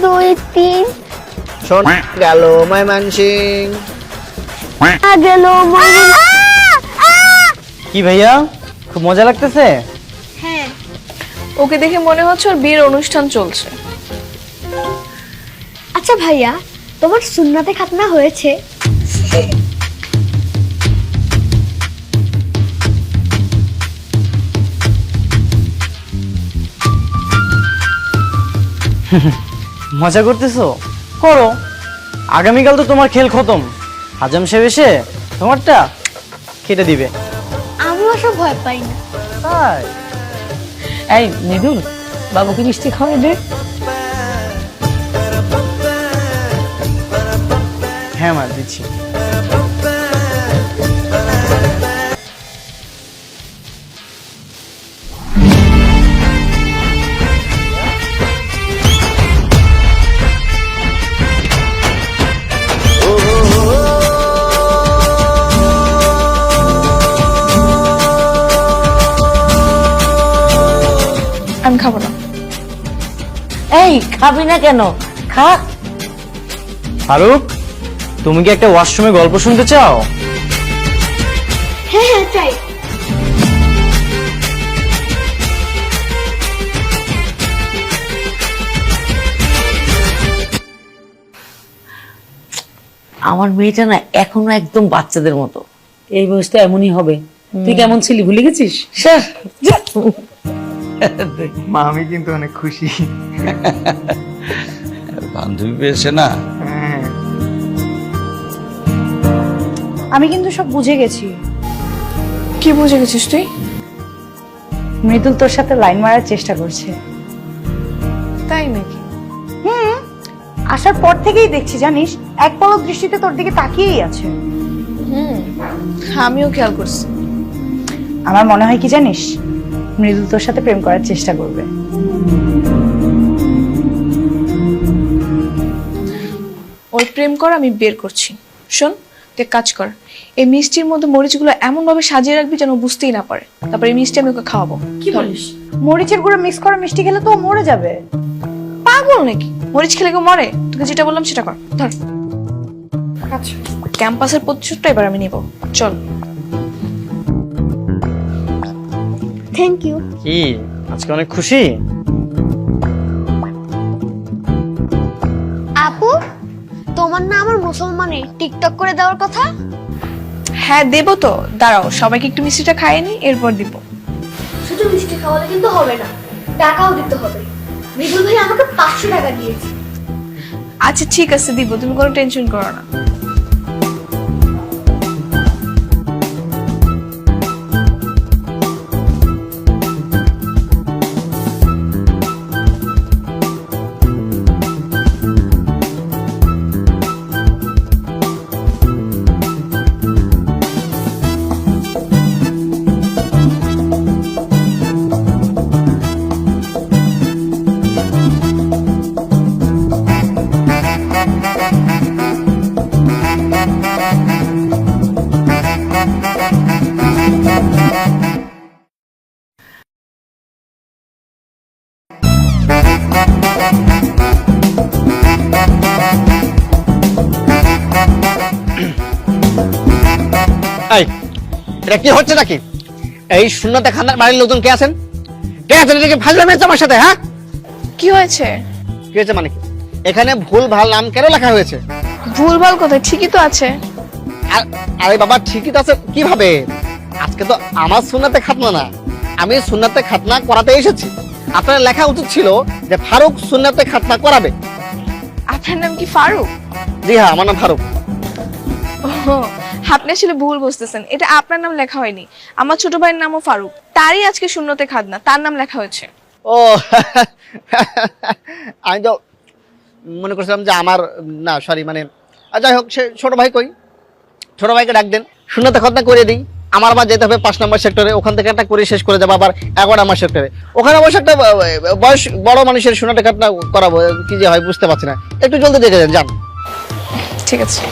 2 3 শোন গেল ময়মনসিং গেল কি ভাইয়া খুব মজা লাগতেছে? হ্যাঁ ওকে দেখে মনে হচ্ছে ওর বিয়ের অনুষ্ঠান চলছে। আচ্ছা ভাইয়া তোমার সুন্নাতে খাতনা হয়েছে? মজা করতেছো? করো, আগামীকাল তো তোমার খেল খতম। হাজাম সাহেব এসে তোমারটা কেটে দিবে। আমি ওসব ভয় পাই না। তাই? এই মৃদুল, বাবুকে মিষ্টি খাওয়াই দে। হ্যাঁ মা, দিচ্ছি। আমি খাবো না। এই খাবি না কেন? খা। ফারুক, তুমি কি একটা ওয়াশরুমে গল্প শুনতে চাও? হ্যাঁ হ্যাঁ চাই। আমার মেয়েটা না এখনো একদম বাচ্চাদের মতো। এই বয়সটা এমনই হবে। তুই কেমন ছিলি ভুলে গেছিস? স্যার, মা আমি কিন্তু অনেক খুশি। বান্ধবী পেয়েছে না? আমি কিন্তু সব বুঝে গেছি। কি বুঝে গেছিস তুই? মৃদুল তোর সাথে লাইন মারার চেষ্টা করছে। তাই নাকি? আসার পর থেকেই দেখছি, জানিস, এক পলক দৃষ্টিতে তোর দিকে তাকিয়েই আছে। আমিও খেয়াল করছি। আমার মনে হয় কি জানিস, মৃদুল তোর সাথে প্রেম করার চেষ্টা করবে। ওই প্রেম কর, আমি বের করছি। শোন, তুই এক কাজ কর, এই মিষ্টির মধ্যে মরিচগুলো এমন ভাবে সাজিয়ে রাখবি যেন ও বুঝতেই না পারে। তারপর এই মিষ্টি আমি ওকে খাওয়াবো। কি বলিস? মরিচের গুঁড়ো মিক্স করা মিষ্টি খেলে তো ও মরে যাবে। পাগল নাকি? মরিচ খেলে কেউ মরে? তোকে যেটা বললাম সেটা কর। ধর। আচ্ছা, ক্যাম্পাসের প্রতিশোধটা এবার আমি নিব। চল। Thank you. কি আজকে অনেক খুশি? আপু, তোমার না আমার মুসলমানে টিকটক করে দেওয়ার কথা? হ্যাঁ দেবো তো, দাঁড়াও সবাইকে একটু মিষ্টিটা খাইয়ে নি, এরপর দিব। শুধু মিষ্টি খাওয়ালে কিন্তু হবে না, টাকাও দিতে হবে। মৃদুল ভাই আমাকে 500 টাকা দিয়েছে। আচ্ছা ঠিক আছে, দিব, তুমি কোনো টেনশন করো না। এই এটা কি হচ্ছে নাকি? এই শূন্যতে খান্দার বাড়ির লোকজন কে আছেন? কে আছেন? এটা কি ফাজলামি হচ্ছে আমার সাথে? হ্যাঁ, কি হয়েছে? কি হয়েছে মানে কি? এখানে ভুল ভাল নাম কেন লেখা হয়েছে? ভুলভাল কোথায়? ঠিকই তো আছে। আরে বাবা, ঠিকই তো আছে। কিভাবে? আজকে তো আমার সুন্নাতে খাতনা না, আমি সুন্নাতে খাতনা করাতে এসেছি। আপনার লেখা উচিত ছিল যে ফারুক সুন্নাতে খাতনা করাবে। আপনার নাম কি ফারুক? জি হ্যাঁ, আমার নাম ফারুক। ও, আপনি আসলে ভুল বুঝতেছেন, এটা আপনার নাম লেখা হয়নি। আমার ছোট ভাইয়ের নামও ফারুক, তারই আজকে শূন্যতে খাতনা, তার নাম লেখা হয়েছে। ও আমি তো মনে করছিলাম যে আমার, না সরি, মানে যাই হোক, সে ছোট ভাই কই? ছোট ভাইকে ডাক দেন, শূন্যতে খাতনা করে দিই। আমার আবার যেতে হবে 5 নম্বর সেক্টরে, ওখান থেকে একটা করে শেষ করে যাবো আবার 11 নম্বর সেক্টরে। ওখানে অবশ্য একটা বয়স বড় মানুষের শূন্যতে খাতনা করাবো, কি যে হয় বুঝতে পারছি না। একটু জলদি দেখে যান। ঠিক আছে।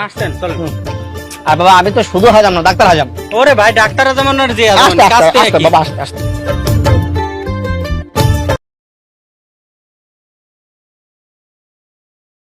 আসছেন, চলেন। আর বাবা আমি তো শুধু হাজাম না, ডাক্তার হাজাম। ওরে ভাই ডাক্তার জামানোর যে আস্তে আস্তে আস্তে বাবা, আস্তে আস্তে।